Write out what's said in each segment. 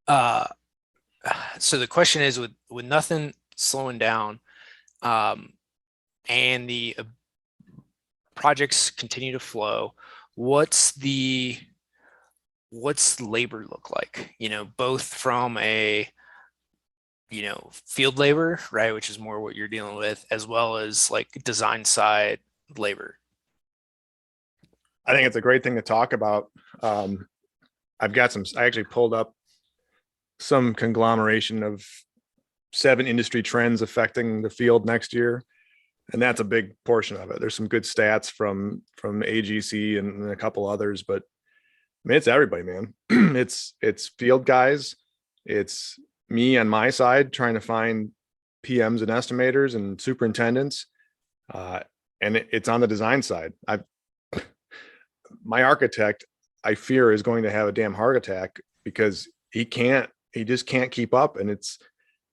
Uh, so the question is, with nothing slowing down, um, and the projects continue to flow, what's the what's labor look like? Both from a field labor, right, which is more what you're dealing with, as well as like design side labor. I think it's a great thing to talk about. Um, I actually pulled up some conglomeration of 7 industry trends affecting the field next year. And that's a big portion of it. There's some good stats from AGC and a couple others, but I mean, it's everybody, man. It's field guys. It's me on my side trying to find PMs and estimators and superintendents. Uh, and it's on the design side. My architect, I fear, is going to have a damn heart attack because he just can't keep up. And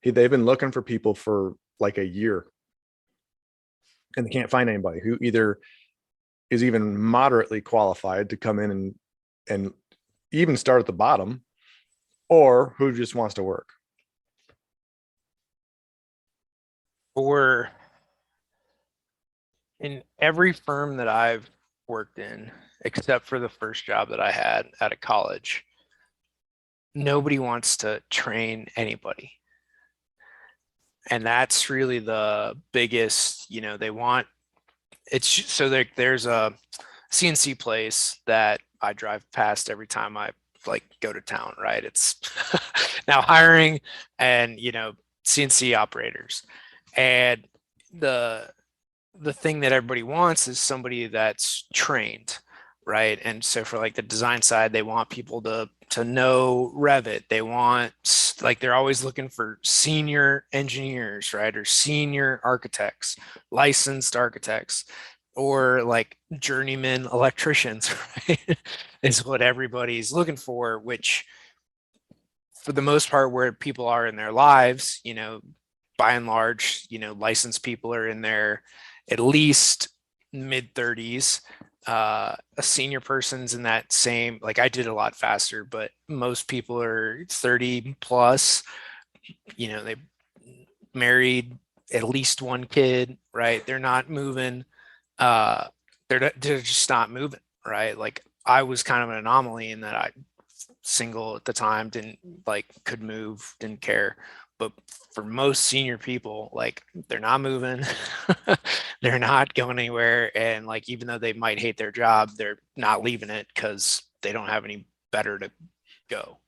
they've been looking for people for like a year and they can't find anybody who either is even moderately qualified to come in and even start at the bottom, or who just wants to work. Or in every firm that I've worked in, except for the first job that I had out of college, nobody wants to train anybody. And that's really the biggest, they want it's so there's a CNC place that I drive past every time I like go to town, right? It's now hiring and CNC operators. And the the thing that everybody wants is somebody that's trained, right? And so for like the design side, they want people to know Revit. They want like they're always looking for senior engineers, right? Or senior architects, licensed architects, or like journeyman electricians, right? Is what everybody's looking for, which for the most part, where people are in their lives, by and large, licensed people are in their at least mid 30s. A senior person's in that same, like I did a lot faster, but most people are 30 plus, they married at least one kid, right? They're not moving. Uh, they're just not moving, right? Like I was kind of an anomaly in that I single at the time, didn't like could move, didn't care. But for most senior people, like they're not moving, they're not going anywhere. And like even though they might hate their job, they're not leaving it because they don't have any better to go.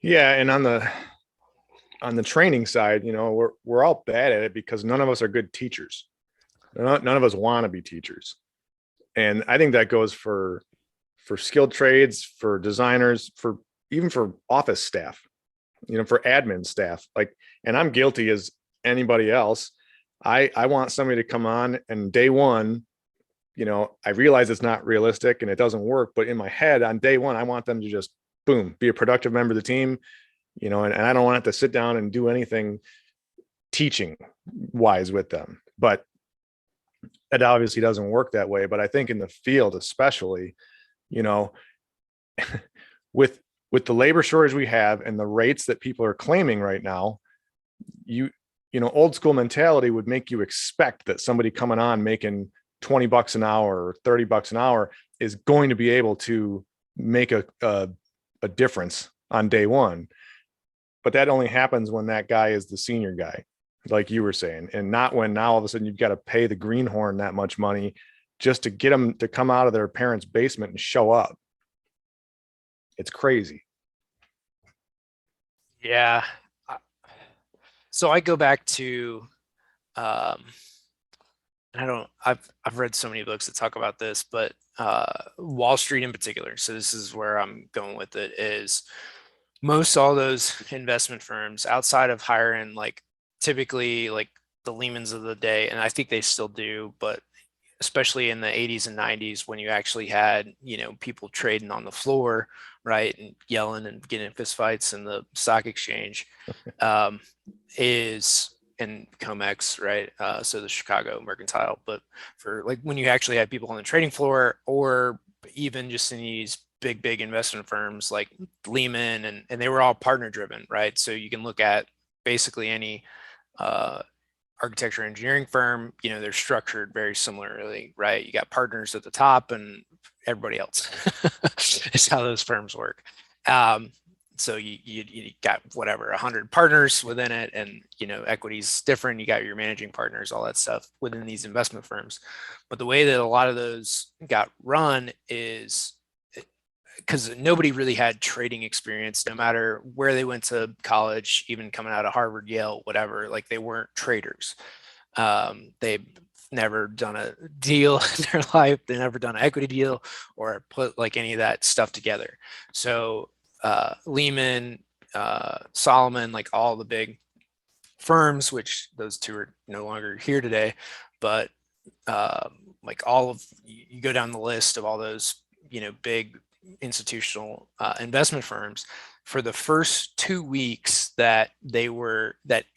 Yeah, and on the training side, we're all bad at it because none of us are good teachers. None of us want to be teachers. And I think that goes for skilled trades, for designers, for even for office staff, for admin staff. Like, and I'm guilty as anybody else. I want somebody to come on and day one, I realize it's not realistic and it doesn't work, but in my head on day one, I want them to just boom, be a productive member of the team, and I don't want to sit down and do anything teaching wise with them. But it obviously doesn't work that way. But I think in the field, especially, you know, with the labor shortage we have and the rates that people are claiming right now, you old school mentality would make you expect that somebody coming on making $20 an hour or $30 an hour is going to be able to make a difference on day one. But that only happens when that guy is the senior guy, like you were saying, and not when now all of a sudden you've got to pay the greenhorn that much money just to get them to come out of their parents' basement and show up. It's crazy. Yeah. So I go back to um and I've read so many books that talk about this, but Wall Street in particular. So this is where I'm going with it is most all those investment firms outside of hiring like typically like the Lehmans of the day, and I think they still do, but especially in the 80s and 90s when you actually had, people trading on the floor, right, and yelling and getting in fistfights in the stock exchange, um, is in COMEX, right? So the Chicago Mercantile, but for like when you actually had people on the trading floor or even just in these big investment firms like Lehman, and they were all partner driven, right? So you can look at basically any architecture engineering firm, they're structured very similarly, right? You got partners at the top and everybody else is how those firms work. So you got whatever 100 partners within it, and equity's different. You got your managing partners, all that stuff within these investment firms. But the way that a lot of those got run is because nobody really had trading experience, no matter where they went to college, even coming out of Harvard, Yale, whatever. Like, they weren't traders. They've never done a deal in their life. They never done an equity deal or put like any of that stuff together. So Lehman, Solomon, like all the big firms, which those two are no longer here today, but like all of you go down the list of all those big institutional investment firms, for the first 2 weeks that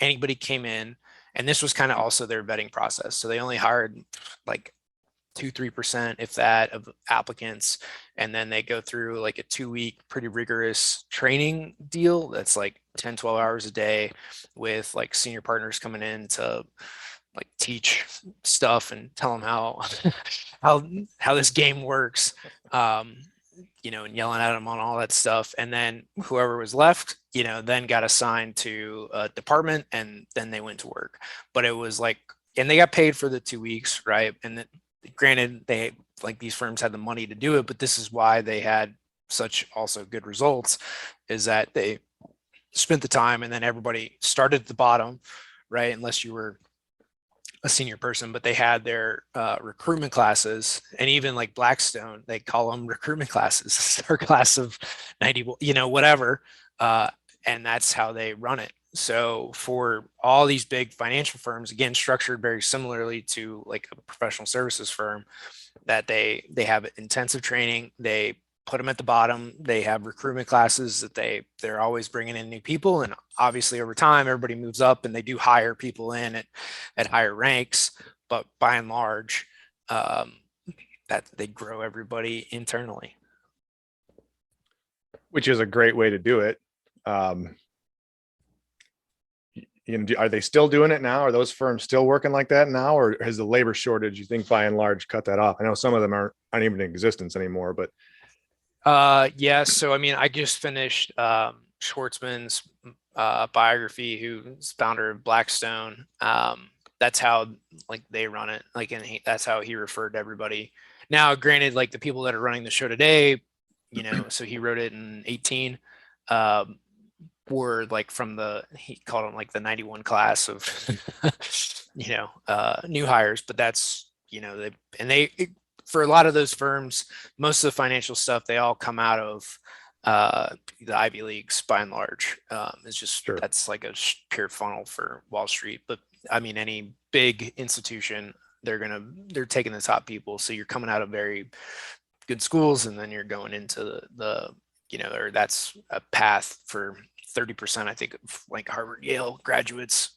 anybody came in, and this was kind of also their vetting process, so they only hired like 2-3%, if that, of applicants, and then they go through like a 2-week pretty rigorous training deal that's like 10-12 hours a day, with like senior partners coming in to like teach stuff and tell them how how this game works, and yelling at them on all that stuff. And then whoever was left, then got assigned to a department, and then they went to work. But it was like, and they got paid for the 2 weeks, right? And granted, they, like, these firms had the money to do it, but this is why they had such also good results, is that they spent the time, and then everybody started at the bottom, right? Unless you were a senior person, but they had their recruitment classes, and even like Blackstone, they call them recruitment classes, or class of 90, whatever. And that's how they run it. So for all these big financial firms, again, structured very similarly to like a professional services firm, that they have intensive training, they put them at the bottom, they have recruitment classes that they're always bringing in new people, and obviously over time everybody moves up and they do hire people in at higher ranks, but by and large that they grow everybody internally, which is a great way to do it. Are they still doing it now? Are those firms still working like that now, or has the labor shortage, you think, by and large cut that off? I know some of them aren't even in existence anymore, but yeah. So I mean, I just finished Schwartzman's biography, who's founder of Blackstone. That's how like they run it, like, and that's how he referred to everybody. Now, granted, like the people that are running the show today, so he wrote it in 18, were like from he called them like the 91 class of new hires. But that's, for a lot of those firms, most of the financial stuff, they all come out of the Ivy Leagues by and large. It's just, sure, that's like a pure funnel for Wall Street. But I mean, any big institution, they're taking the top people. So you're coming out of very good schools, and then you're going into the or that's a path for 30%, I think, of like Harvard, Yale graduates,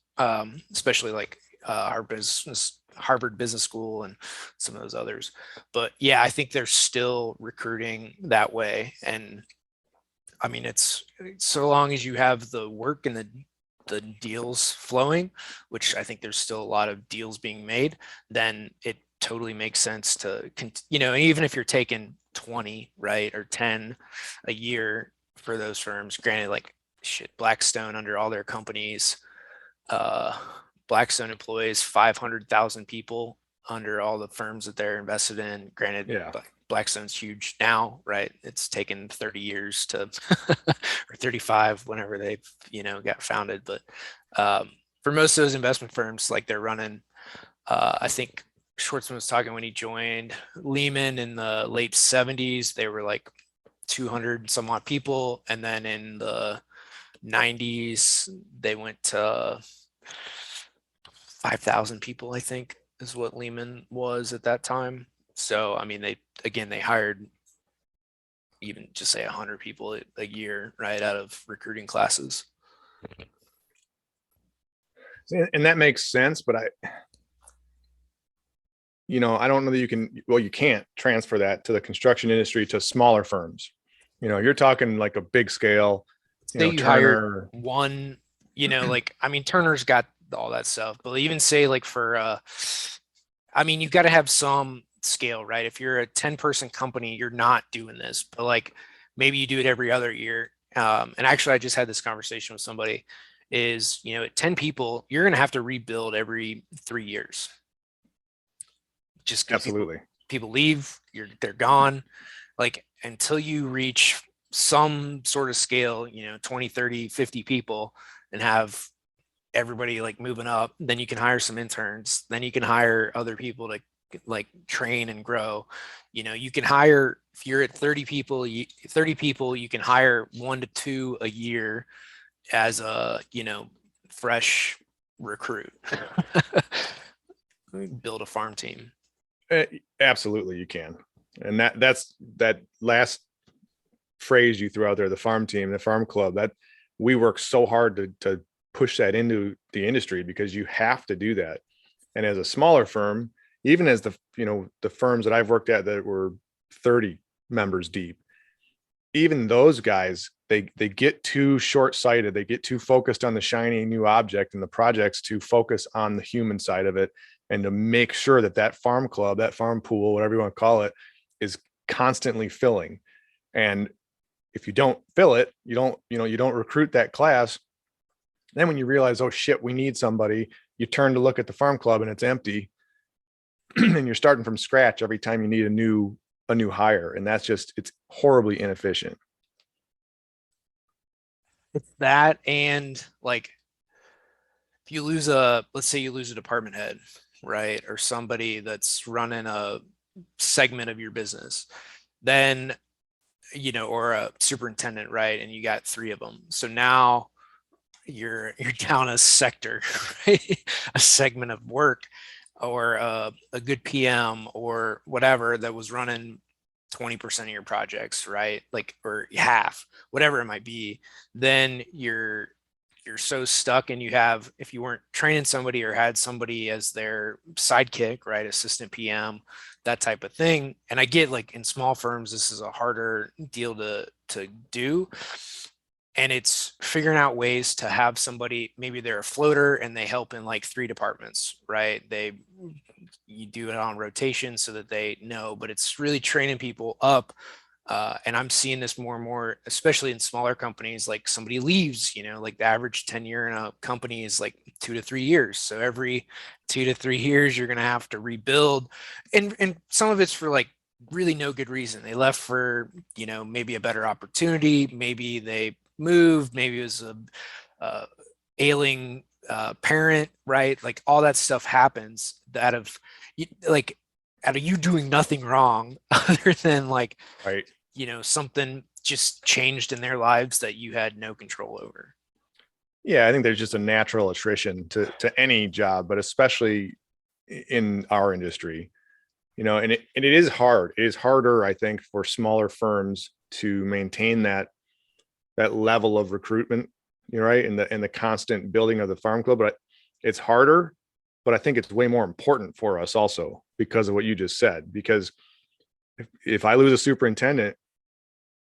especially like Harvard Business School and some of those others. But yeah, I think they're still recruiting that way. And I mean, it's so long as you have the work and the deals flowing, which I think there's still a lot of deals being made, then it totally makes sense to, even if you're taking 20, right, or 10 a year for those firms. Granted, like, shit, Blackstone, under all their companies, Blackstone employs 500,000 people under all the firms that they're invested in. Granted, yeah, Blackstone's huge now, right? It's taken 30 years to or 35, whenever they've got founded. But for most of those investment firms, like, they're running, I think Schwartzman was talking when he joined Lehman in the late 70s, they were like 200 some odd people, and then in the 90s they went to 5,000 people, I think, is what Lehman was at that time. So I mean, they hired, even just say 100 people a year, right, out of recruiting classes. and that makes sense. But you know, I don't know that you can, well, you can't transfer that to the construction industry to smaller firms. You know, you're talking like a big scale, you Say know, you hired Turner. one, like, I mean, Turner's got all that stuff, but even say like for, I mean, you've got to have some scale, right? If you're a 10-person company, you're not doing this, but like maybe you do it every other year. And actually, I just had this conversation with somebody is, at 10 people, you're going to have to rebuild every 3 years just because Absolutely. people leave, they're gone. Like until you reach some sort of scale, 20, 30, 50 people and have everybody like moving up, then you can hire some interns, then you can hire other people to like train and grow. You can hire, if you're at 30 people, 30 people, you can hire 1 to 2 a year as a, fresh recruit. Build a farm team. Absolutely, you can. And that's that last phrase you threw out there, the farm team, the farm club, that we work so hard to push that into the industry because you have to do that. And as a smaller firm, even as the firms that I've worked at that were 30 members deep, even those guys, they get too short-sighted, they get too focused on the shiny new object and the projects to focus on the human side of it, and to make sure that that farm club, that farm pool, whatever you want to call it, is constantly filling. And if you don't fill it, you don't recruit that class. Then when you realize, oh shit, we need somebody, you turn to look at the farm club and it's empty. And you're starting from scratch every time you need a new hire. And it's horribly inefficient. It's that, and like if you let's say you lose a department head, right? Or somebody that's running a segment of your business, then, or a superintendent, right? And you got 3 of them. So now you're down a sector, right? A segment of work, or a good PM or whatever that was running 20% of your projects, right? Like, or half, whatever it might be. Then you're so stuck, and you have, if you weren't training somebody or had somebody as their sidekick, right, assistant PM, that type of thing. And I get like in small firms this is a harder deal to do, and it's figuring out ways to have somebody, maybe they're a floater and they help in like 3 departments, right? You do it on rotation so that they know, but it's really training people up. And I'm seeing this more and more, especially in smaller companies. Like somebody leaves, like the average tenure in a company is like 2 to 3 years. So every 2 to 3 years, you're going to have to rebuild. And some of it's for like really no good reason. They left for, maybe a better opportunity. Maybe they moved, maybe it was a ailing parent, right? Like all that stuff happens out of you doing nothing wrong other than like, Right. something just changed in their lives that you had no control over. Yeah, I think there's just a natural attrition to any job, but especially in our industry, and it is hard. It is harder, I think, for smaller firms to maintain that level of recruitment, right, and the constant building of the farm club. But it's harder, but I think it's way more important for us also because of what you just said. Because if I lose a superintendent,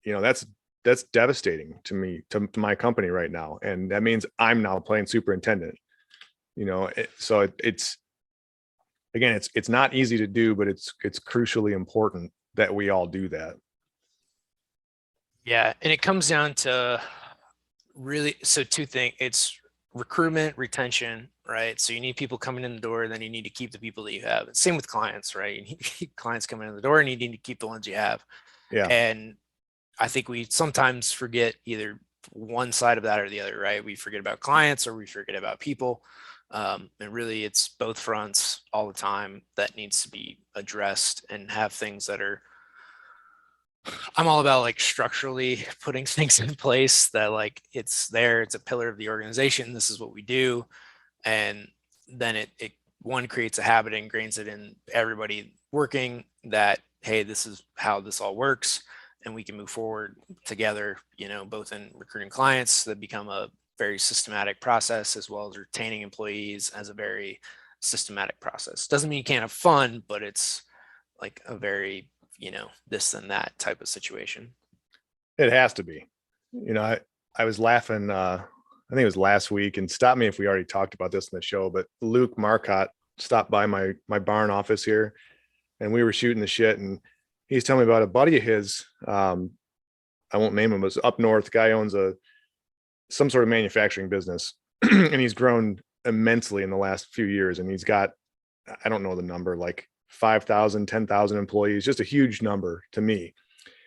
that's devastating to me, to my company right now, and that means I'm now playing superintendent. So it's again, it's not easy to do, but it's crucially important that we all do that. Yeah, and it comes down to really, so 2 things. It's recruitment, retention, right? So you need people coming in the door, then you need to keep the people that you have. Same with clients, right? You need to keep clients coming in the door, and you need to keep the ones you have. Yeah. And I think we sometimes forget either one side of that or the other, right? We forget about clients or we forget about people. And really it's both fronts all the time that needs to be addressed, and have things that are, I'm all about like structurally putting things in place that like it's there, it's a pillar of the organization. This is what we do. And then it one creates a habit, ingrains it in everybody working that, hey, this is how this all works. And we can move forward together, both in recruiting clients that become a very systematic process, as well as retaining employees as a very systematic process. Doesn't mean you can't have fun, but it's like a very, this and that type of situation. It has to be. I was laughing, I think it was last week, and stop me if we already talked about this in the show, but Luke Marcotte stopped by my barn office here, and we were shooting the shit, and he's telling me about a buddy of his. I won't name him, but up north guy owns some sort of manufacturing business, and he's grown immensely in the last few years, and he's got, I don't know the number, like 5,000, 10,000 employees, just a huge number to me.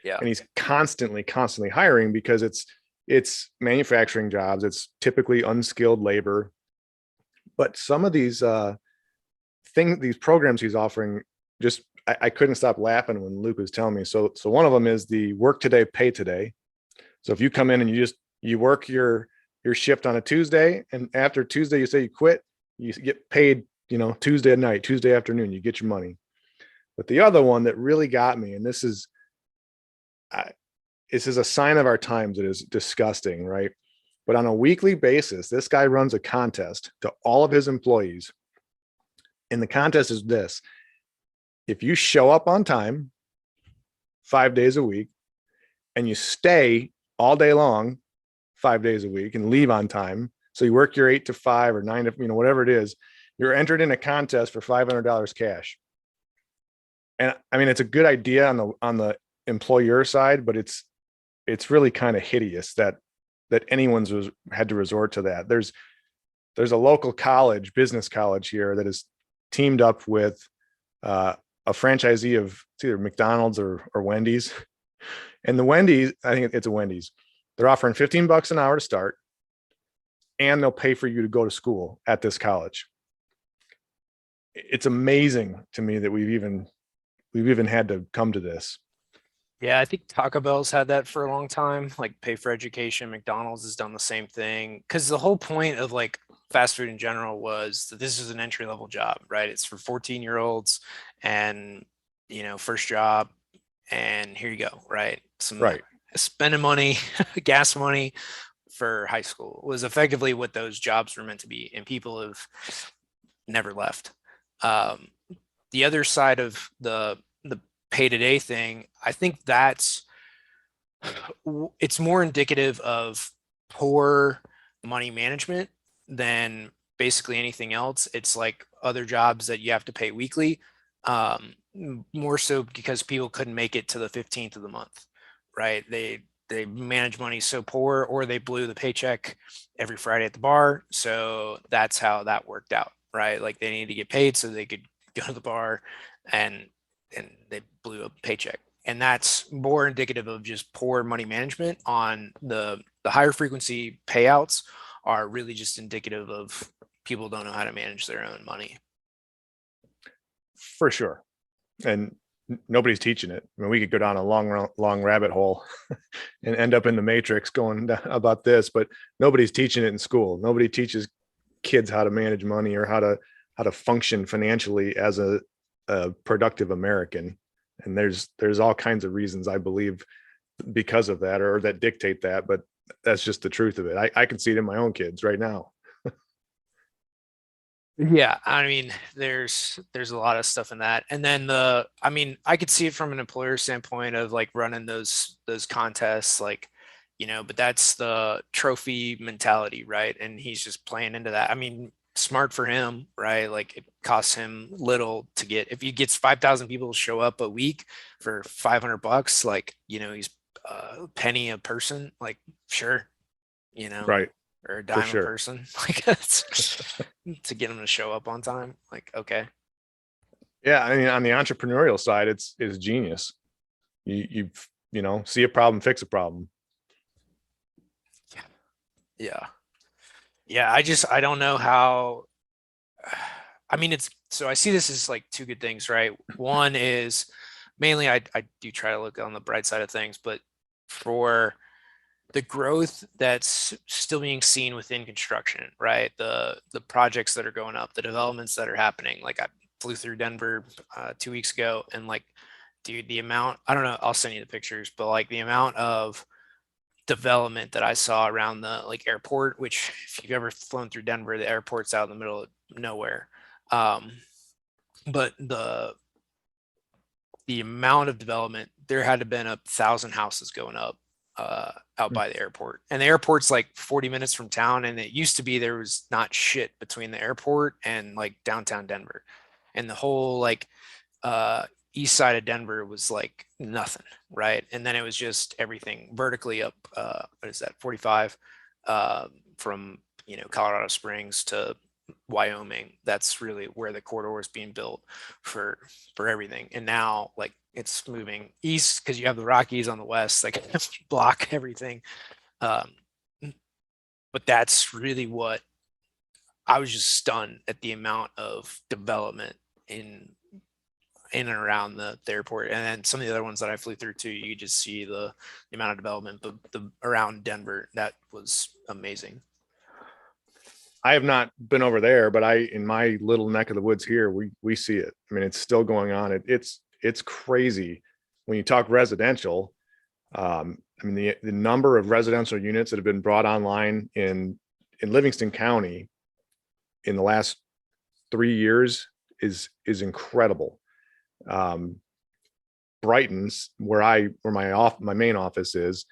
Yeah. And he's constantly hiring because it's manufacturing jobs. It's typically unskilled labor, but some of these these programs he's offering, just I couldn't stop laughing when Luke was telling me. So one of them is the work today, pay today. So if you come in and you work your shift on a Tuesday, and after Tuesday you say you quit, you get paid, Tuesday at night, Tuesday afternoon, you get your money. But the other one that really got me, and this is a sign of our times. It is disgusting, right? But on a weekly basis, this guy runs a contest to all of his employees. And the contest is this: if you show up on time 5 days a week, and you stay all day long 5 days a week and leave on time, so you work your 8 to 5 or 9 to, whatever it is, you're entered in a contest for $500 cash. And I mean, it's a good idea on the employer side, but it's really kind of hideous that anyone's had to resort to that. There's a local college, business college here, that is teamed up with a franchisee of, it's either McDonald's or Wendy's. And the Wendy's, I think it's a Wendy's, they're offering $15 an hour to start, and they'll pay for you to go to school at this college. It's amazing to me that we've even had to come to this. Yeah, I think Taco Bell's had that for a long time, like pay for education. McDonald's has done the same thing, because the whole point of like fast food in general was that this is an entry level job, right? It's for 14-year-olds and, first job, and here you go, right? Right. Spending money, gas money for high school was effectively what those jobs were meant to be, and people have never left. The other side of the pay today thing, I think it's more indicative of poor money management than basically anything else. It's like other jobs that you have to pay weekly, more so because people couldn't make it to the 15th of the month, right? They manage money so poor, or they blew the paycheck every Friday at the bar. So that's how that worked out, right? Like they needed to get paid so they could go to the bar, and they blew a paycheck. And that's more indicative of just poor money management. On the higher frequency payouts are really just indicative of people don't know how to manage their own money. For sure. And nobody's teaching it. I mean, we could go down a long rabbit hole and end up in the matrix going about this, but nobody's teaching it in school. Nobody teaches kids how to manage money or how to function financially as a productive American. And there's all kinds of reasons, I believe, because of that, or that dictate that, but that's just the truth of it. I can see it in my own kids right now. Yeah, I mean, there's a lot of stuff in that. And then I could see it from an employer standpoint of like running those contests, like, but that's the trophy mentality, right? And he's just playing into that. I mean, smart for him, right? Like it costs him little to get, if he gets 5,000 people to show up a week for $500, like, he's a penny a person, like, sure, Right. or a dime sure. a person, like that's to get them to show up on time. Like, okay. Yeah. I mean, on the entrepreneurial side, it's genius. You see a problem, fix a problem. Yeah. Yeah. I don't know how, I mean, so I see this as like two good things, right? One is mainly I do try to look on the bright side of things, but for the growth that's still being seen within construction, right? The projects that are going up, the developments that are happening. Like I flew through Denver 2 weeks ago, and like, dude, the amount, I don't know, I'll send you the pictures, but like the amount of development that I saw around the like airport, which if you've ever flown through Denver, the airport's out in the middle of nowhere. Um, but the amount of development, there had to been 1,000 houses going up out by the airport. And the airport's like 40 minutes from town. And it used to be there was not shit between the airport and like downtown Denver. And the whole like east side of Denver was like nothing, right? And then it was just everything vertically up, what is that, 45 from, Colorado Springs to Wyoming. That's really where the corridor is being built for everything. And now like it's moving east because you have the Rockies on the west, like block everything. Um, but that's really what I was just stunned at the amount of development in and around the airport. And then some of the other ones that I flew through too, you could just see the amount of development, but the around Denver, that was amazing. I have not been over there, but in my little neck of the woods here, we see it. I mean, it's still going on. It's crazy when you talk residential. I mean, the number of residential units that have been brought online in Livingston County in the last 3 years is incredible. Brighton's where my main office is,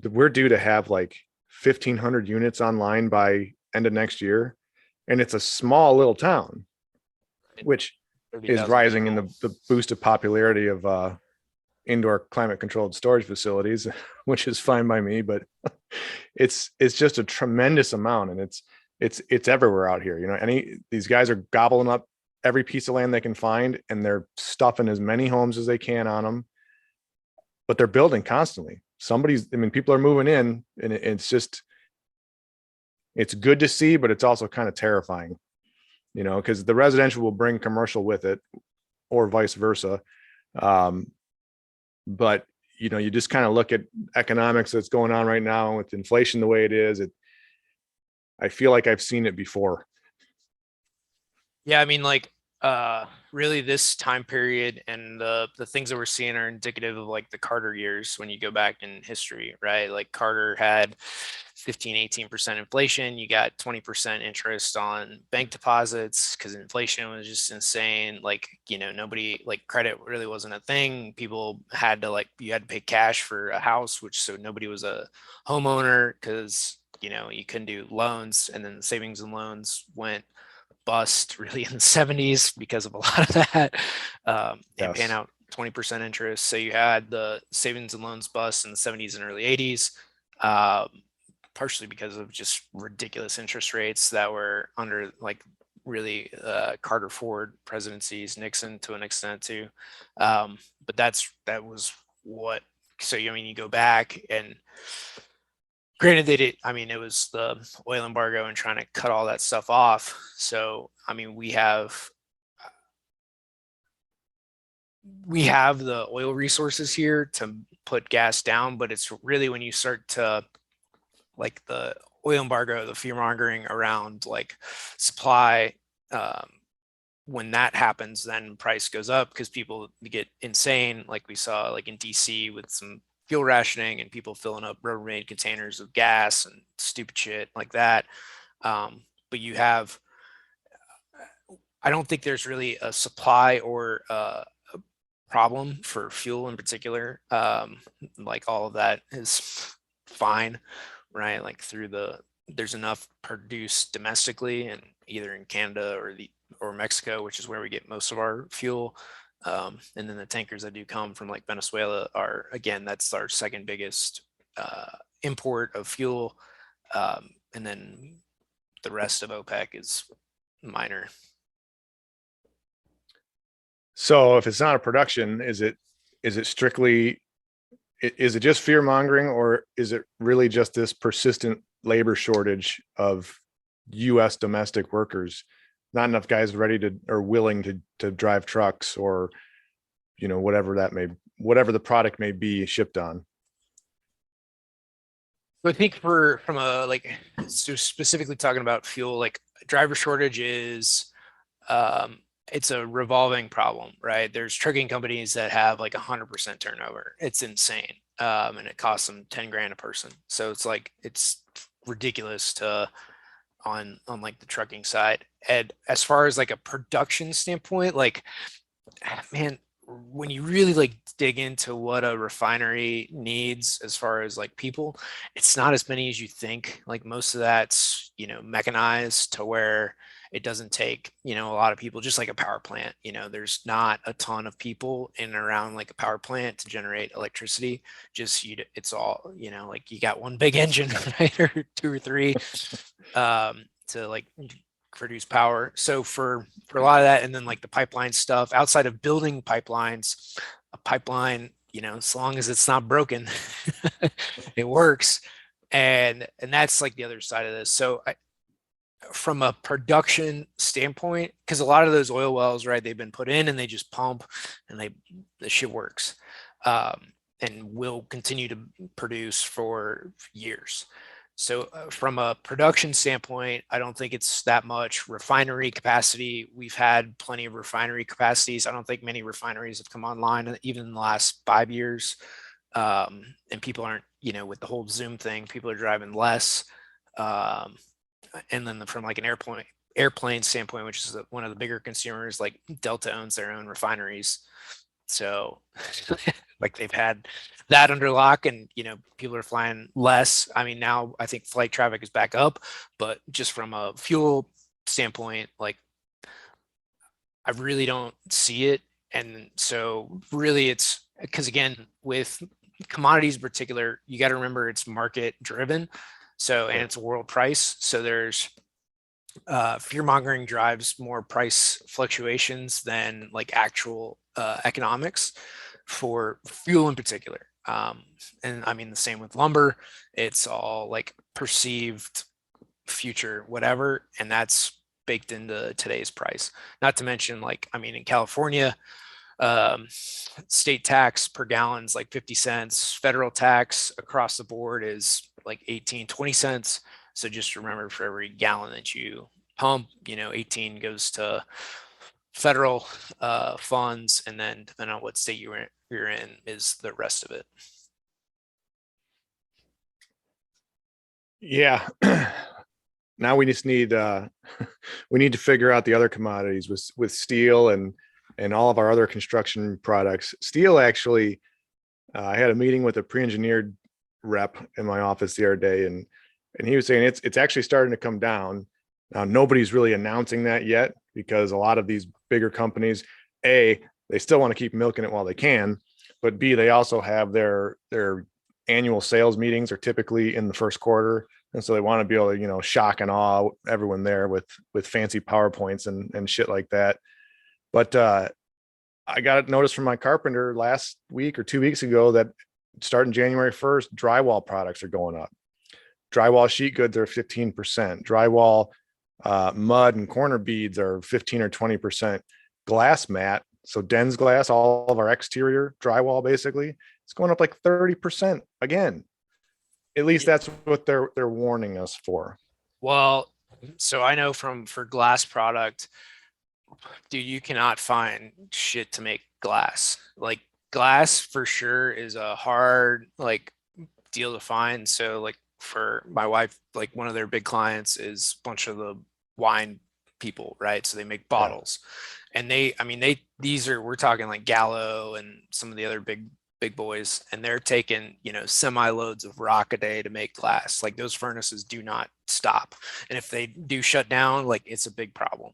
we're due to have like 1,500 units online by end of next year, and it's a small little town, which is rising in the boosted popularity of indoor climate controlled storage facilities, which is fine by me, but it's just a tremendous amount, and it's everywhere out here. These guys are gobbling up every piece of land they can find, and they're stuffing as many homes as they can on them, but they're building constantly. People are moving in, and it's good to see, but it's also kind of terrifying, because the residential will bring commercial with it or vice versa. But you just kind of look at economics that's going on right now with inflation the way it is. I feel like I've seen it before. Yeah, I mean, like really this time period and the things that we're seeing are indicative of like the Carter years when you go back in history, right? Like Carter had 15-18% inflation. You got 20% interest on bank deposits because inflation was just insane. Like, nobody, like, credit really wasn't a thing. People had to, like, you had to pay cash for a house, which so nobody was a homeowner because you couldn't do loans. And then the savings and loans went bust really in the 70s because of a lot of that, and paying out 20% interest. So you had the savings and loans bust in the 70s and early 80s, partially because of just ridiculous interest rates that were under like really Carter Ford presidencies, Nixon to an extent too. But that was what, so you go back and granted it was the oil embargo and trying to cut all that stuff off. So, we have the oil resources here to put gas down, but it's really when you start to like the oil embargo, the fear mongering around like supply, when that happens, then price goes up because people get insane. Like we saw like in DC with some fuel rationing and people filling up Rubbermaid containers of gas and stupid shit like that. But I don't think there's really a supply or a problem for fuel in particular. Like all of that is fine, right? Like there's enough produced domestically and either in Canada or Mexico, which is where we get most of our fuel. And then the tankers that do come from like Venezuela are, again, that's our second biggest import of fuel. And then the rest of OPEC is minor. So if it's not a production, is it strictly, is it just fear mongering, or is it really just this persistent labor shortage of US domestic workers? Not enough guys ready to or willing to drive trucks or whatever the product may be shipped on. So I think from a like, so specifically talking about fuel, like driver shortage is it's a revolving problem, right? There's trucking companies that have like 100% turnover. It's insane. And it costs them 10 grand a person. So it's like, it's ridiculous to on like the trucking side. And as far as like a production standpoint, like, man, when you really like dig into what a refinery needs as far as like people, it's not as many as you think. Like most of that's, mechanized to where it doesn't take, a lot of people, just like a power plant. There's not a ton of people in and around like a power plant to generate electricity. Just it's all, like you got one big engine, right? Or two or three to like produce power. So for a lot of that, and then like the pipeline stuff, outside of building pipelines, a pipeline, as long as it's not broken, it works. And that's like the other side of this. So from a production standpoint, because a lot of those oil wells, right, they've been put in and they just pump and the shit works. And will continue to produce for years. So from a production standpoint, I don't think it's that much refinery capacity. We've had plenty of refinery capacities. I don't think many refineries have come online even in the last 5 years. And people aren't, with the whole Zoom thing, people are driving less. And then from like an airplane standpoint, which is one of the bigger consumers, like Delta owns their own refineries. So like they've had that under lock and, people are flying less. I mean, now I think flight traffic is back up, but just from a fuel standpoint, like I really don't see it. And so really it's because again, with commodities in particular, you got to remember it's market driven. So, and it's a world price. So there's fear mongering drives more price fluctuations than like actual economics for fuel in particular. And I mean, the same with lumber, it's all like perceived future, whatever. And that's baked into today's price. Not to mention, like, I mean, in California, state tax per gallon is like 50 cents. Federal tax across the board is like 18, 20 cents. So just remember for every gallon that you pump, 18 goes to federal funds. And then depending on what state you're in is the rest of it. Yeah. Now we just need we need to figure out the other commodities with steel and all of our other construction products. Steel actually, I had a meeting with a pre-engineered rep in my office the other day, and he was saying it's actually starting to come down. Now nobody's really announcing that yet because a lot of these bigger companies, A, they still want to keep milking it while they can, but B, they also have their annual sales meetings are typically in the first quarter. And so they want to be able to, shock and awe everyone there with fancy PowerPoints and shit like that. But I got a notice from my carpenter last week or 2 weeks ago that starting January 1st, drywall products are going up. Drywall sheet goods are 15%. Drywall mud and corner beads are 15 or 20%. Glass mat, so Den's glass, all of our exterior drywall basically, it's going up like 30% again. At least that's what they're warning us for. Well, so I know for glass product, dude, you cannot find shit to make glass. Like glass for sure is a hard like deal to find. So like for my wife, like one of their big clients is a bunch of the wine people, right? So they make bottles. And we're talking like Gallo and some of the other big boys, and they're taking, semi loads of rock a day to make glass. Like those furnaces do not stop. And if they do shut down, like it's a big problem.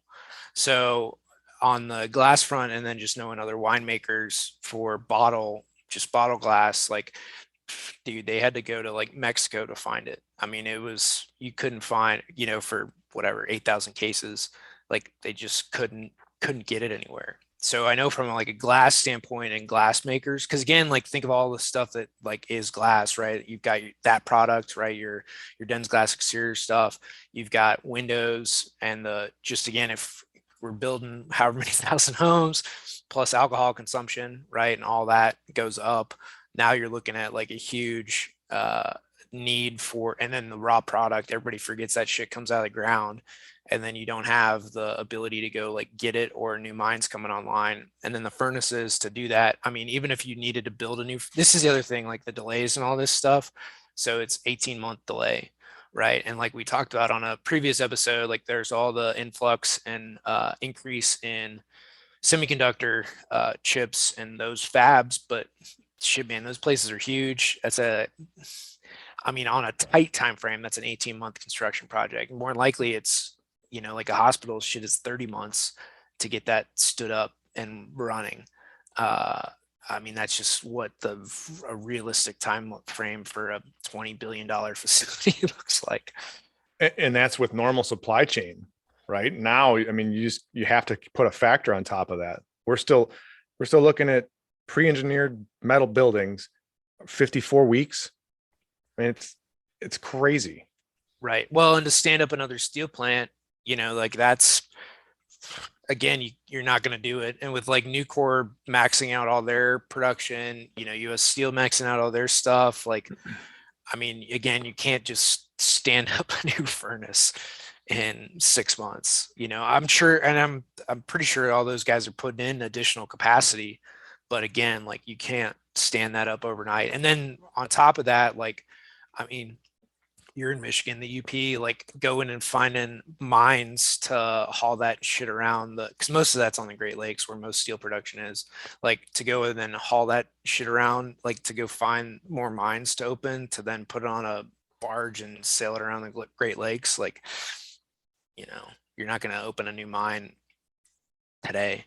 So on the glass front, and then just knowing other winemakers for bottle glass, like, dude, they had to go to like Mexico to find it. I mean, you couldn't find, for whatever, 8,000 cases, like they just couldn't get it anywhere. So I know from like a glass standpoint and glass makers, because again, like think of all the stuff that like is glass, right? You've got that product, right? Your Den's glass exterior stuff. You've got windows and just again, if we're building however many thousand homes plus alcohol consumption, right? And all that goes up. Now you're looking at like a huge need for, and then the raw product, everybody forgets that shit comes out of the ground. And then you don't have the ability to go like get it, or new mines coming online. And then the furnaces to do that. I mean, even if you needed to build this is the other thing, like the delays and all this stuff. So it's 18-month delay right? And like we talked about on a previous episode, like there's all the influx and increase in semiconductor chips and those fabs, but shit, man, those places are huge. I mean, on a tight time frame, that's an 18-month construction project. More than likely, it's like a hospital shit is 30 months to get that stood up and running. I mean, that's just what a realistic time frame for a $20 billion facility looks like. And that's with normal supply chain, right? Now, I mean, you have to put a factor on top of that. We're still looking at pre-engineered metal buildings, 54 weeks. I mean, it's crazy. Right. Well, and to stand up another steel plant, like that's again, you're not going to do it. And with like Nucor maxing out all their production, US Steel maxing out all their stuff, like, I mean, again, you can't just stand up a new furnace in 6 months. I'm sure, and I'm pretty sure all those guys are putting in additional capacity, but again, like you can't stand that up overnight. And then on top of that, like, I mean, you're in Michigan, the UP, like going and finding mines to haul that shit around because most of that's on the Great Lakes where most steel production is. Like to go and then haul that shit around, like to go find more mines to open, to then put it on a barge and sail it around the Great Lakes. Like, you're not going to open a new mine today.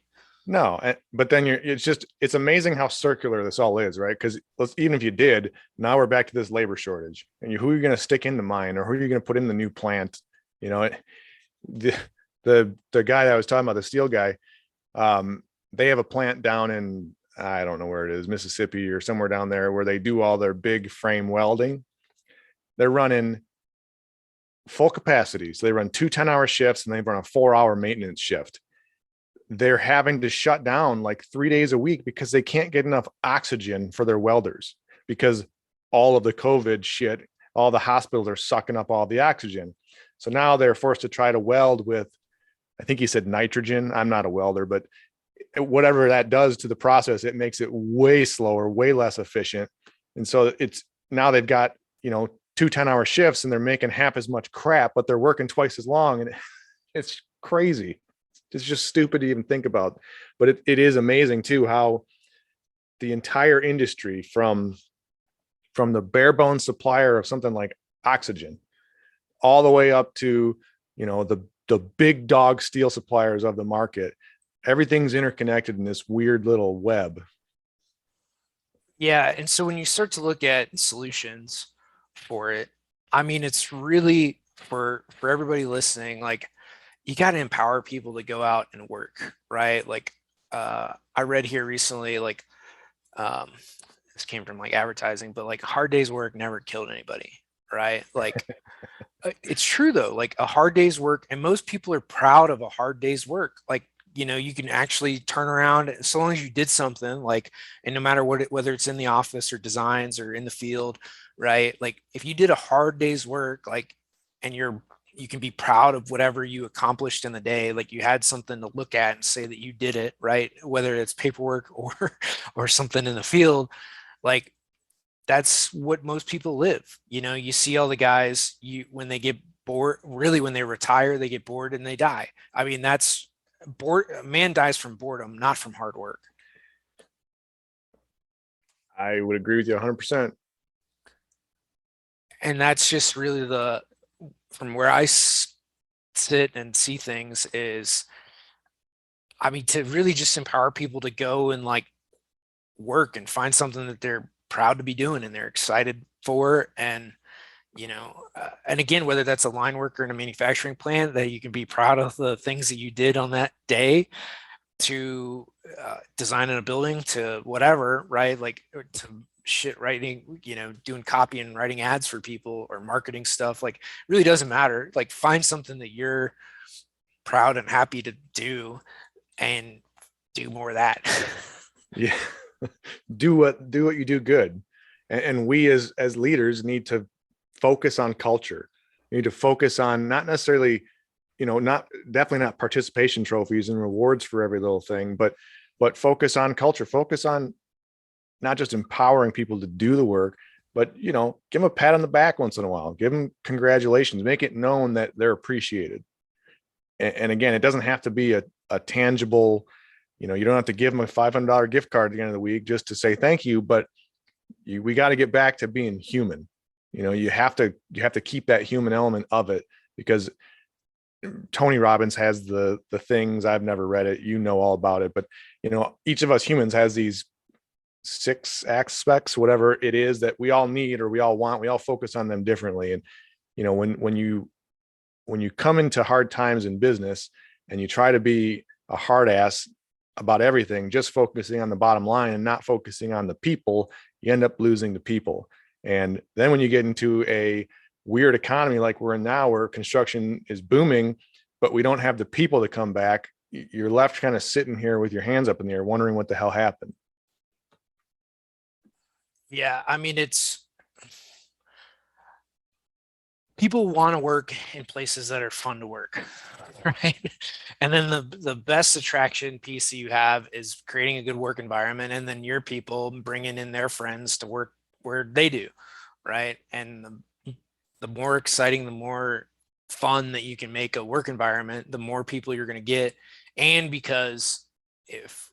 No, but then it's amazing how circular this all is, right? Because even if you did, now we're back to this labor shortage, and who are you going to stick in the mine, or who are you going to put in the new plant? The guy that I was talking about, the steel guy, they have a plant down in, I don't know where it is, Mississippi or somewhere down there, where they do all their big frame welding. They're running full capacity, so they run 2 10-hour shifts, and they run a 4-hour maintenance shift. They're having to shut down like 3 days a week because they can't get enough oxygen for their welders, because all of the COVID shit, all the hospitals are sucking up all the oxygen. So now they're forced to try to weld with, I think he said nitrogen. I'm not a welder, but whatever that does to the process, it makes it way slower, way less efficient. And so now they've got, 2 10-hour shifts, and they're making half as much crap, but they're working twice as long. And it's crazy. It's just stupid to even think about, but it is amazing too how the entire industry, from the bare bones supplier of something like oxygen, all the way up to the big dog steel suppliers of the market, everything's interconnected in this weird little web. Yeah, and so when you start to look at solutions for it, I mean, it's really for everybody listening, like you got to empower people to go out and work, right? Like I read here recently, like this came from like advertising, but like hard day's work never killed anybody, right? Like it's true though, like a hard day's work, and most people are proud of a hard day's work. Like, you can actually turn around so long as you did something, like, and no matter whether it's in the office or designs or in the field, right? Like if you did a hard day's work, like, and you can be proud of whatever you accomplished in the day. Like you had something to look at and say that you did it, right? Whether it's paperwork or something in the field, like that's what most people live. You see all the guys, when they get bored, really when they retire, they get bored and they die. I mean, that's bored. A man dies from boredom, not from hard work. I would agree with you 100%. And that's just really from where I sit and see things is, I mean, to really just empower people to go and like work and find something that they're proud to be doing and they're excited for. And, and again, whether that's a line worker in a manufacturing plant, that you can be proud of the things that you did on that day, to designing a building, to whatever, right? Like to shit writing, doing copy and writing ads for people or marketing stuff, like really doesn't matter. Like find something that you're proud and happy to do and do more of that. Yeah. do what you do good. And we as leaders need to focus on culture. You need to focus on not necessarily, definitely not participation trophies and rewards for every little thing, but focus on culture, focus on not just empowering people to do the work, but give them a pat on the back once in a while, give them congratulations, make it known that they're appreciated. And again, it doesn't have to be a tangible, you don't have to give them a $500 gift card at the end of the week just to say thank you, but we got to get back to being human. You have to keep that human element of it, because Tony Robbins has the things, I've never read it, all about it, but each of us humans has these 6 aspects, whatever it is that we all need or we all want. We all focus on them differently. And when you come into hard times in business and you try to be a hard ass about everything, just focusing on the bottom line and not focusing on the people, you end up losing the people. And then when you get into a weird economy like we're in now, where construction is booming, but we don't have the people to come back, you're left kind of sitting here with your hands up in the air, wondering what the hell happened. Yeah, I mean, people want to work in places that are fun to work, right? And then the best attraction piece you have is creating a good work environment, and then your people bringing in their friends to work where they do, right? And the more exciting, the more fun that you can make a work environment, the more people you're going to get. And because if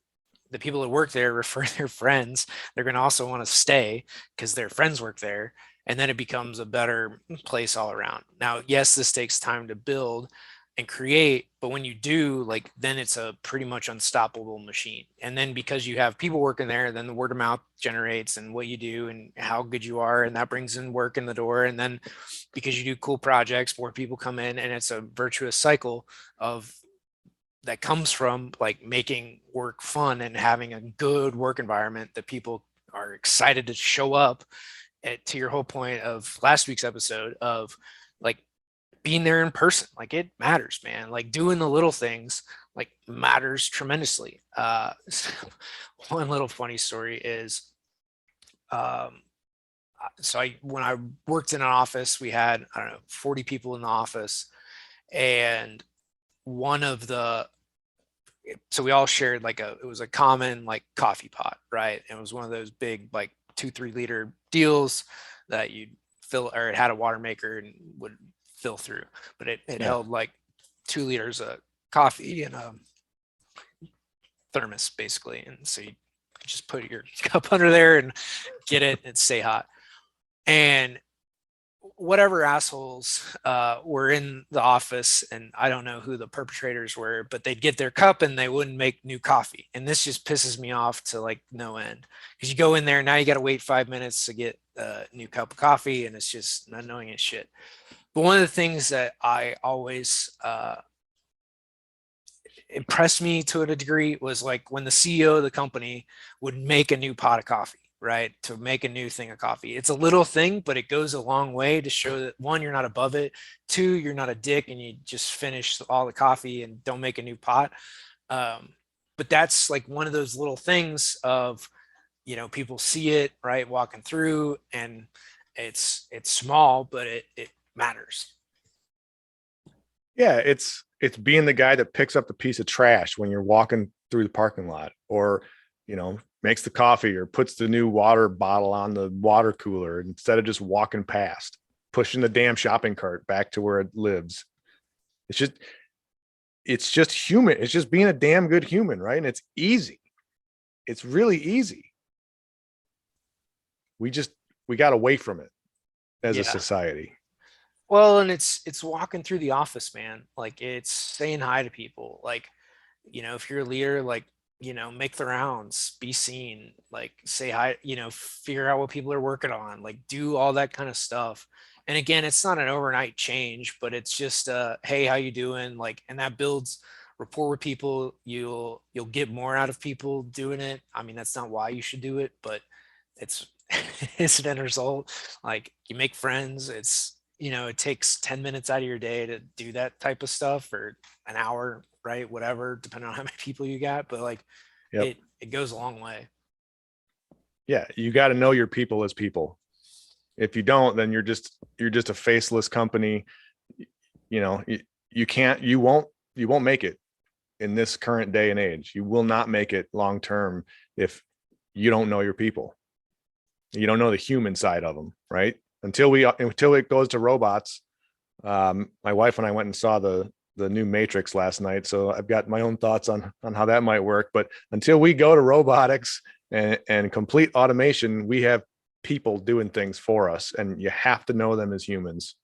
the people that work there refer their friends, they're going to also want to stay because their friends work there. And then it becomes a better place all around. Now, yes, this takes time to build and create, but when you do, like, then it's a pretty much unstoppable machine. And then because you have people working there, then the word of mouth generates and what you do and how good you are, and that brings in work in the door. And then because you do cool projects, more people come in, and it's a virtuous cycle of that comes from like making work fun and having a good work environment that people are excited to show up at. To your whole point of last week's episode of like being there in person, like it matters, man. Like doing the little things like matters tremendously. One little funny story is, so when I worked in an office, we had, I don't know, 40 people in the office, and one of the so we all shared like it was a common like coffee pot, right? And it was one of those big like 2-3 liter deals that you'd fill, or it had a water maker and would fill through, but it held like 2 liters of coffee in a thermos basically. And so you just put your cup under there and get it and stay hot. And whatever assholes were in the office, and I don't know who the perpetrators were, but they'd get their cup and they wouldn't make new coffee. And this just pisses me off to like no end, because you go in there, now you got to wait 5 minutes to get a new cup of coffee, and it's just annoying as shit. But one of the things that I always impressed me to a degree was like when the CEO of the company would make a new pot of coffee, right? To make a new thing of coffee. It's a little thing, but it goes a long way to show that, one, you're not above it. 2, you're not a dick and you just finish all the coffee and don't make a new pot. But that's like one of those little things of, people see it, right, walking through, and it's small, but it matters. Yeah, it's being the guy that picks up the piece of trash when you're walking through the parking lot, or makes the coffee or puts the new water bottle on the water cooler instead of just walking past, pushing the damn shopping cart back to where it lives. It's just human. It's just being a damn good human, right? And it's easy. It's really easy. We got away from it as a society. Well, and it's walking through the office, man. Like it's saying hi to people. Like, if you're a leader, like, make the rounds, be seen, like say hi, figure out what people are working on, like do all that kind of stuff. And again, it's not an overnight change, but it's just hey, how you doing? Like, and that builds rapport with people. You'll get more out of people doing it. I mean, that's not why you should do it, but it's it's an end result. Like you make friends. It's, it takes 10 minutes out of your day to do that type of stuff, or an hour, right? Whatever, depending on how many people you got. But like, yep. it goes a long way. Yeah. You got to know your people as people. If you don't, then you're just a faceless company. You won't make it in this current day and age. You will not make it long term if you don't know your people. You don't know the human side of them, right? Until it goes to robots. My wife and I went and saw the new Matrix last night, so I've got my own thoughts on how that might work. But until we go to robotics and complete automation, we have people doing things for us, and you have to know them as humans.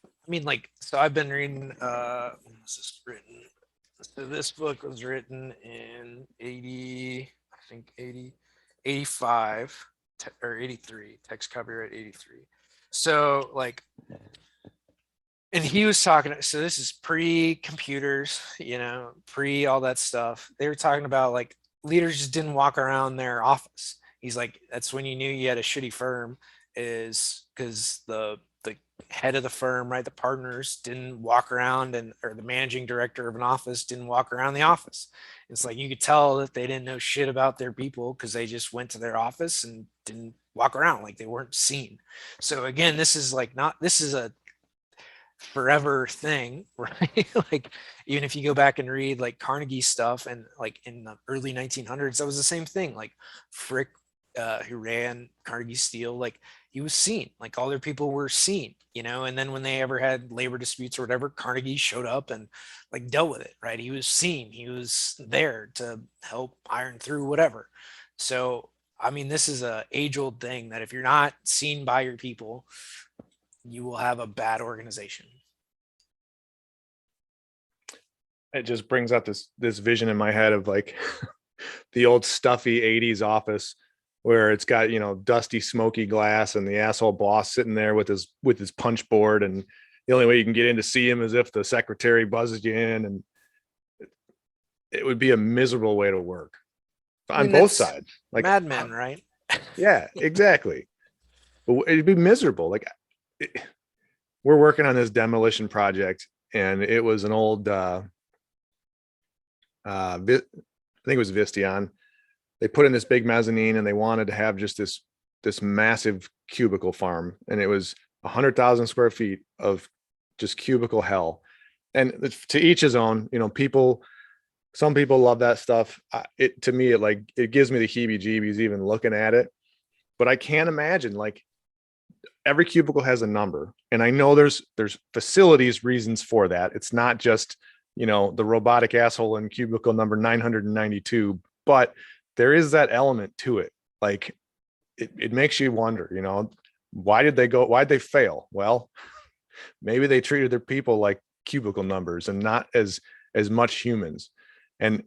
I mean, like, so I've been reading, when was this written? So this book was written in 80, I think 80, 85 or 83, text copyright 83. So like, and he was talking, so this is pre-computers, pre all that stuff. They were talking about like leaders just didn't walk around their office. He's like, that's when you knew you had a shitty firm, is because the head of the firm, right? The partners didn't walk around, or the managing director of an office didn't walk around the office. It's like you could tell that they didn't know shit about their people because they just went to their office and didn't walk around, like they weren't seen. So again, this is like not, this is a forever thing, right? Like even if you go back and read like Carnegie stuff, and like in the early 1900s, that was the same thing. Like Frick, who ran Carnegie Steel, like he was seen, like all their people were seen, and then when they ever had labor disputes or whatever, Carnegie showed up and like dealt with it, right? He was seen, he was there to help iron through whatever. So I mean, this is a age old thing that if you're not seen by your people, you will have a bad organization. It just brings up this vision in my head of like the old stuffy 80s office where it's got, dusty, smoky glass and the asshole boss sitting there with his punch board. And the only way you can get in to see him is if the secretary buzzes you in. And it would be a miserable way to work on both sides. Like Mad Men, right? Yeah, exactly. But it'd be miserable. Like we're working on this demolition project, and it was an old, I think it was Vistion. They put in this big mezzanine, and they wanted to have just this massive cubicle farm, and it was 100,000 square feet of just cubicle hell. And to each his own. Some people love that stuff. To me, it gives me the heebie-jeebies even looking at it. But I can't imagine, like, every cubicle has a number, and I know there's facilities reasons for that. It's not just the robotic asshole in cubicle number 992, but there is that element to it. Like it makes you wonder, why'd they fail? Well, maybe they treated their people like cubicle numbers and not as much humans. And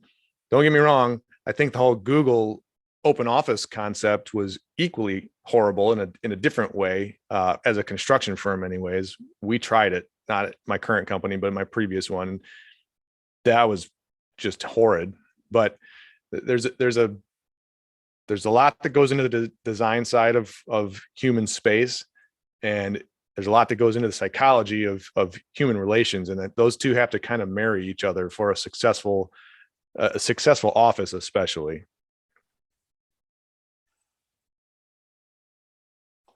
don't get me wrong, I think the whole Google open office concept was equally horrible in a different way. As a construction firm, anyways, we tried it, not at my current company, but my previous one. That was just horrid. But there's a lot that goes into the design side of human space, and there's a lot that goes into the psychology of human relations, and that those two have to kind of marry each other for a successful office, especially.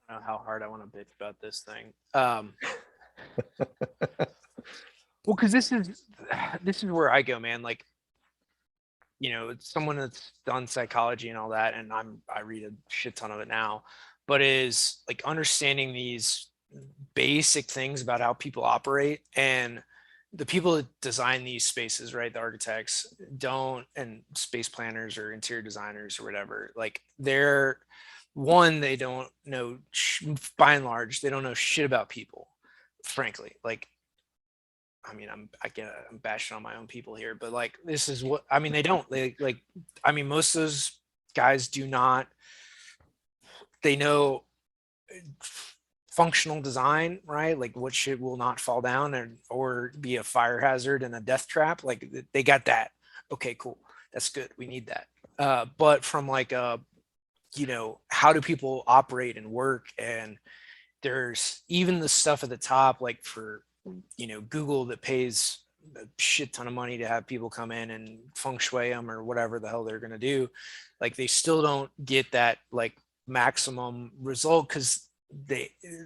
I don't know how hard I want to bitch about this thing. Well, because this is where I go, man. Like, it's someone that's done psychology and all that, and I read a shit ton of it now, but is like understanding these basic things about how people operate, and the people that design these spaces, right? The architects don't, and space planners or interior designers or whatever, like they don't know, by and large, they don't know shit about people, frankly. Like, I mean, I'm bashing on my own people here, but like, this is what, I mean, most of those guys do not, they know functional design, right? Like what shit will not fall down or be a fire hazard and a death trap. Like they got that. Okay, cool. That's good. We need that. But from like, how do people operate and work? And there's even the stuff at the top, like for, Google, that pays a shit ton of money to have people come in and feng shui them or whatever the hell they're going to do. Like they still don't get that like maximum result because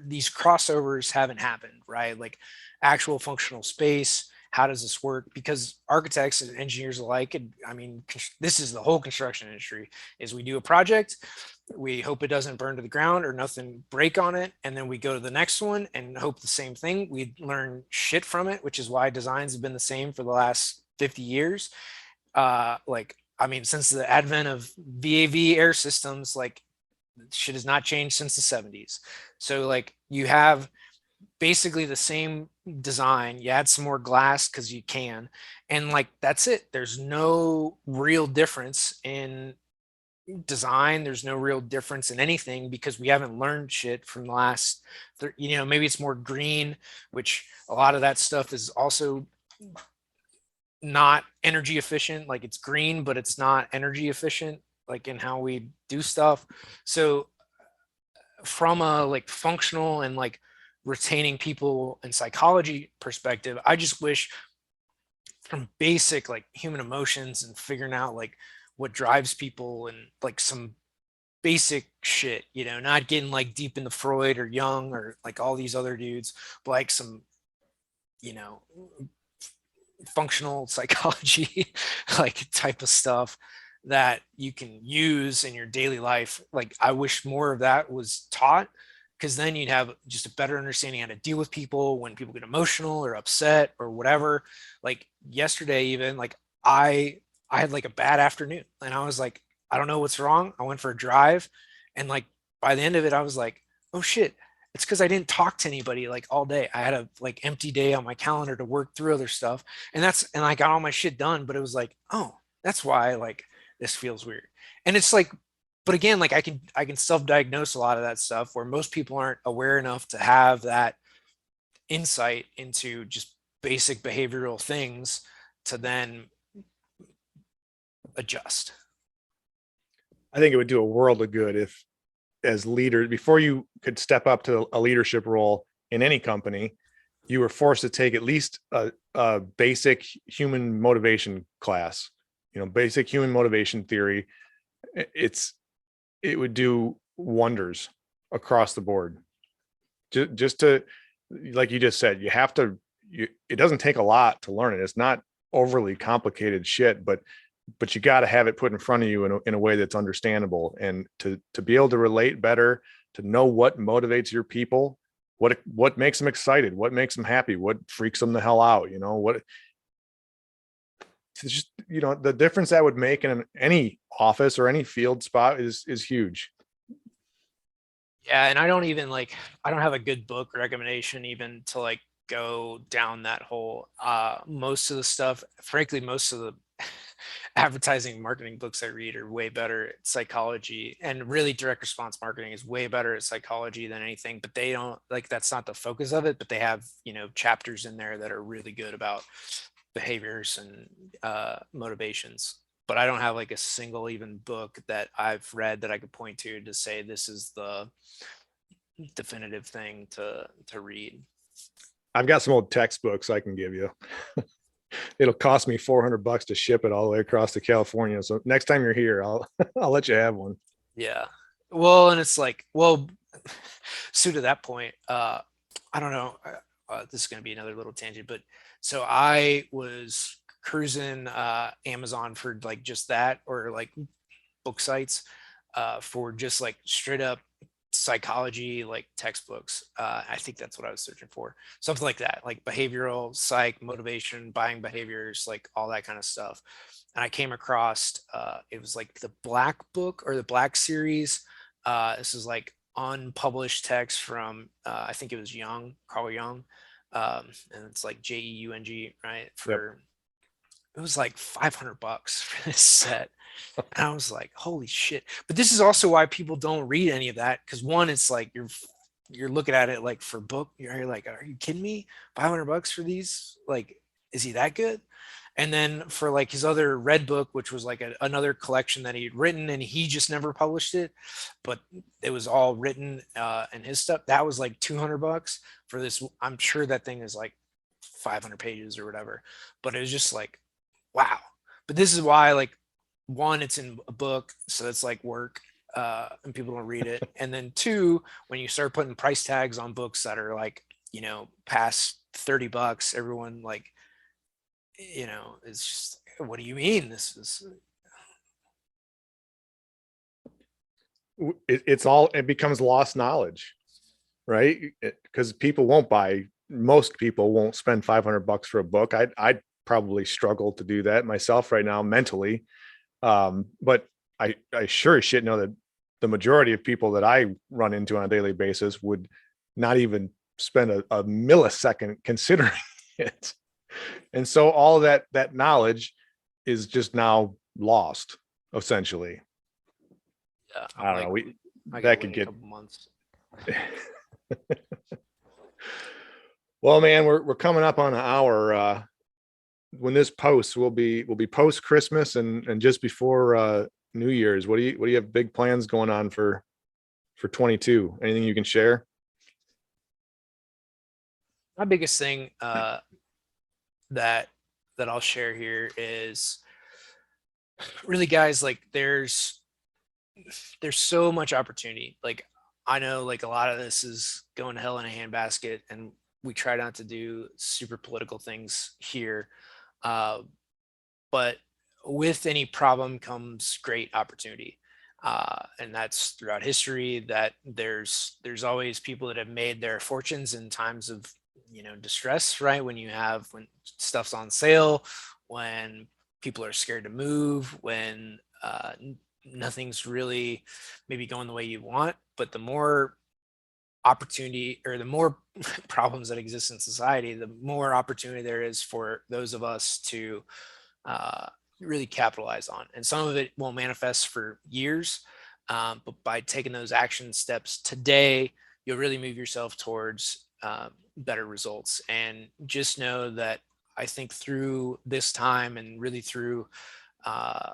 these crossovers haven't happened, right? Like actual functional space. How does this work? Because architects and engineers alike, and I mean, this is the whole construction industry, is we do a project we hope it doesn't burn to the ground or nothing break on it, and then we go to the next one and hope the same thing. We learn shit from it, which is why designs have been the same for the last 50 years. Like, I mean, since the advent of VAV air systems, like shit has not changed since the 70s. So like you have basically the same design. You add some more glass because you can, and like that's it. There's no real difference in design. There's no real difference in anything because we haven't learned shit from the last, maybe it's more green, which a lot of that stuff is also not energy efficient. Like it's green, but it's not energy efficient, like in how we do stuff. So from a like functional and like retaining people and psychology perspective, I just wish from basic like human emotions and figuring out like what drives people and like some basic shit, not getting like deep into Freud or Jung or like all these other dudes, but like some, you know, functional psychology like type of stuff that you can use in your daily life. Like I wish more of that was taught, because then you'd have just a better understanding how to deal with people when people get emotional or upset or whatever. Like yesterday even, like I had like a bad afternoon and I was like, I don't know what's wrong. I went for a drive and like by the end of it I was like, oh shit, it's because I didn't talk to anybody like all day. I had a like empty day on my calendar to work through other stuff. And I got all my shit done, but it was like, oh, that's why like this feels weird. And it's like, but again, like I can self-diagnose a lot of that stuff where most people aren't aware enough to have that insight into just basic behavioral things to then adjust. I think it would do a world of good if, as leaders, before you could step up to a leadership role in any company, you were forced to take at least a basic human motivation class, basic human motivation theory. It would do wonders across the board. Just to, like you just said, it doesn't take a lot to learn it. It's not overly complicated shit, but you got to have it put in front of you in a way that's understandable, and to be able to relate better, to know what motivates your people, what makes them excited, what makes them happy, what freaks them the hell out, what it's just, the difference that would make in any office or any field spot is huge. Yeah, and I don't even like I don't have a good book recommendation even to like go down that hole. Most of the stuff, frankly, most of the advertising marketing books I read are way better at psychology, and really direct response marketing is way better at psychology than anything, but they don't like that's not the focus of it, but they have, chapters in there that are really good about behaviors and motivations. But I don't have like a single even book that I've read that I could point to say this is the definitive thing to read. I've got some old textbooks I can give you. It'll cost me $400 to ship it all the way across to California. So next time you're here, I'll I'll let you have one. Yeah. Well, and it's like, well, so to that point, I don't know. This is going to be another little tangent, but so I was cruising Amazon for like just that, or like book sites for just like straight up psychology like textbooks. I think that's what I was searching for, something like that, like behavioral psych, motivation, buying behaviors, like all that kind of stuff. And I came across it was like the Black Book or the Black Series. This is like unpublished text from I think it was Carl Jung, and it's like Jeung, right? Yep. It was like $500 for this set. And I was like, holy shit. But this is also why people don't read any of that. Cause one, it's like you're looking at it like for book, you're like, are you kidding me? $500 for these? Like, is he that good? And then for like his other Red Book, which was like another collection that he'd written and he just never published it, but it was all written and his stuff, that was like $200 for this. I'm sure that thing is like 500 pages or whatever, but it was just like, wow. But this is why, like, one, it's in a book, so it's like work, and people don't read it. And then two, when you start putting price tags on books that are like, past $30, everyone like, it's just, what do you mean? This is it becomes lost knowledge, right? Because most people won't spend $500 for a book. I'd probably struggle to do that myself right now mentally. But I sure as shit know that the majority of people that I run into on a daily basis would not even spend a millisecond considering it. And so all that knowledge is just now lost, essentially. Yeah, I don't know. I gotta That wait could a get couple months. well, man. We're coming up on an hour. When this posts, we'll be post Christmas and just before New Year's. What do you have big plans going on for 22? Anything you can share? My biggest thing that I'll share here is really, guys, like there's so much opportunity. Like I know like a lot of this is going to hell in a handbasket, and we try not to do super political things here. Uh, but with any problem comes great opportunity. And that's throughout history, that there's always people that have made their fortunes in times of, distress, right? When stuff's on sale, when people are scared to move, when nothing's really maybe going the way you want. But the more opportunity, or the more problems that exist in society, the more opportunity there is for those of us to uh, really capitalize on. And some of it won't manifest for years, but by taking those action steps today, you'll really move yourself towards better results. And just know that I think through this time, and really through uh,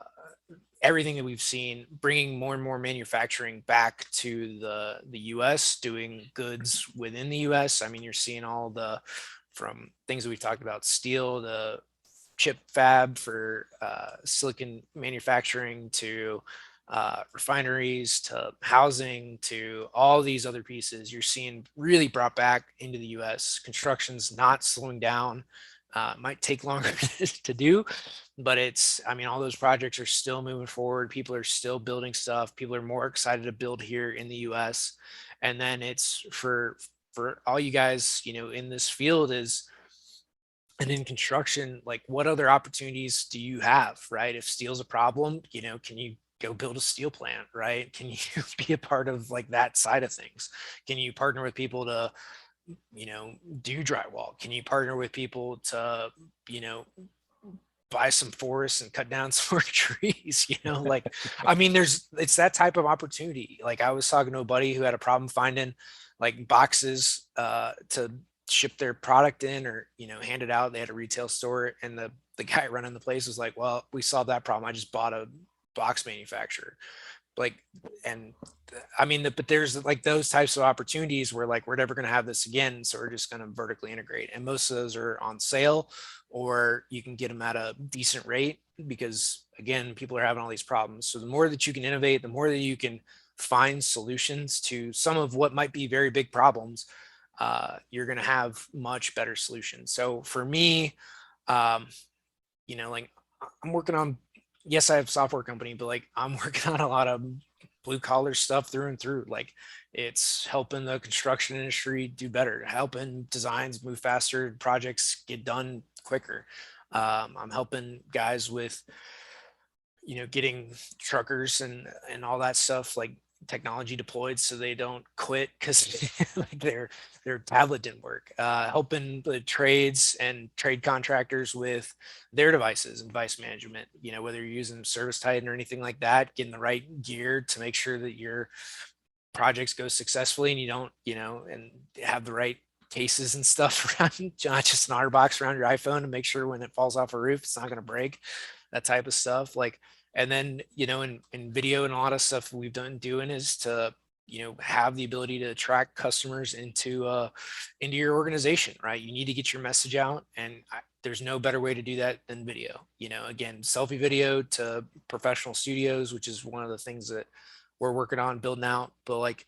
everything that we've seen, bringing more and more manufacturing back to the U.S., doing goods within the U.S. I mean, you're seeing all the, from things that we've talked about, steel, the chip fab for silicon manufacturing, to refineries, to housing, to all these other pieces you're seeing really brought back into the US. Construction's not slowing down. Might take longer to do, but I mean, all those projects are still moving forward. People are still building stuff. People are more excited to build here in the US. And then it's for all you guys, in this field is, and in construction, like what other opportunities do you have, right? If steel's a problem, can you go build a steel plant, right? Can you be a part of like that side of things? Can you partner with people to, do drywall? Can you partner with people to, you know, buy some forests and cut down some more trees? Like, I mean, it's that type of opportunity. Like I was talking to a buddy who had a problem finding like boxes to ship their product in, or hand it out. They had a retail store, and the guy running the place was like, well, we solved that problem. I just bought a box manufacturer. Like, and I mean, but there's like those types of opportunities where like we're never going to have this again, so we're just going to vertically integrate, and most of those are on sale, or you can get them at a decent rate, because again, people are having all these problems. So the more that you can innovate, the more that you can find solutions to some of what might be very big problems, you're going to have much better solutions. So for me, um, like I'm working on, yes, I have a software company, but like I'm working on a lot of blue collar stuff through and through. Like it's helping the construction industry do better, helping designs move faster, projects get done quicker. I'm helping guys with, getting truckers and all that stuff, like technology deployed, so they don't quit because like their tablet didn't work. Helping the trades and trade contractors with their devices and device management, whether you're using Service Titan or anything like that, getting the right gear to make sure that your projects go successfully, and you don't, and have the right cases and stuff around, not just an OtterBox around your iPhone, to make sure when it falls off a roof, it's not going to break, that type of stuff. Like, and then, in video and a lot of stuff we've done doing is to, have the ability to attract customers into your organization, right? You need to get your message out, and there's no better way to do that than video. Again, selfie video to professional studios, which is one of the things that we're working on building out. But like,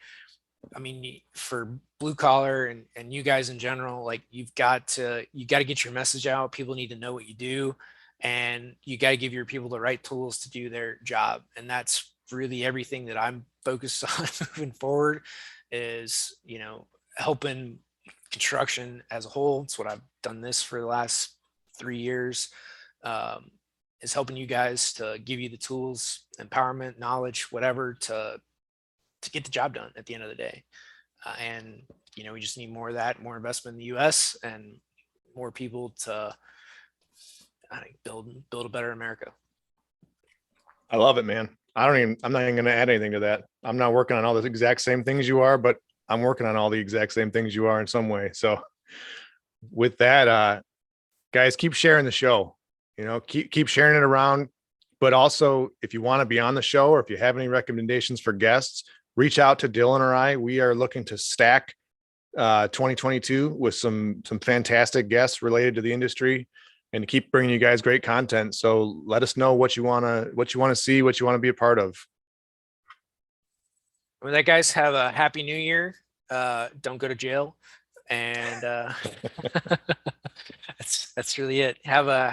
I mean, for blue collar and you guys in general, like you got to get your message out. People need to know what you do, and you got to give your people the right tools to do their job. And that's really everything that I'm focused on moving forward is, you know, helping construction as a whole. It's what I've done this for the last 3 years. Is helping you guys to give you the tools, empowerment, knowledge, whatever to get the job done at the end of the day. And you know, we just need more of that, more investment in the U.S. and more people to build a better America. I love it, man. I'm not even going to add anything to that. I'm not working on all the exact same things you are, but I'm working on all the exact same things you are in some way. So with that, guys, keep sharing the show, you know, keep sharing it around. But also, if you want to be on the show, or if you have any recommendations for guests, reach out to Dylan or I. We are looking to stack 2022 with some fantastic guests related to the industry, and to keep bringing you guys great content. So let us know what you want to see, what you want to be a part of. With that, guys, have a happy new year. Don't go to jail. And that's really it. Have a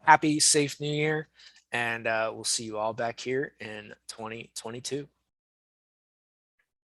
happy, safe new year. And we'll see you all back here in 2022.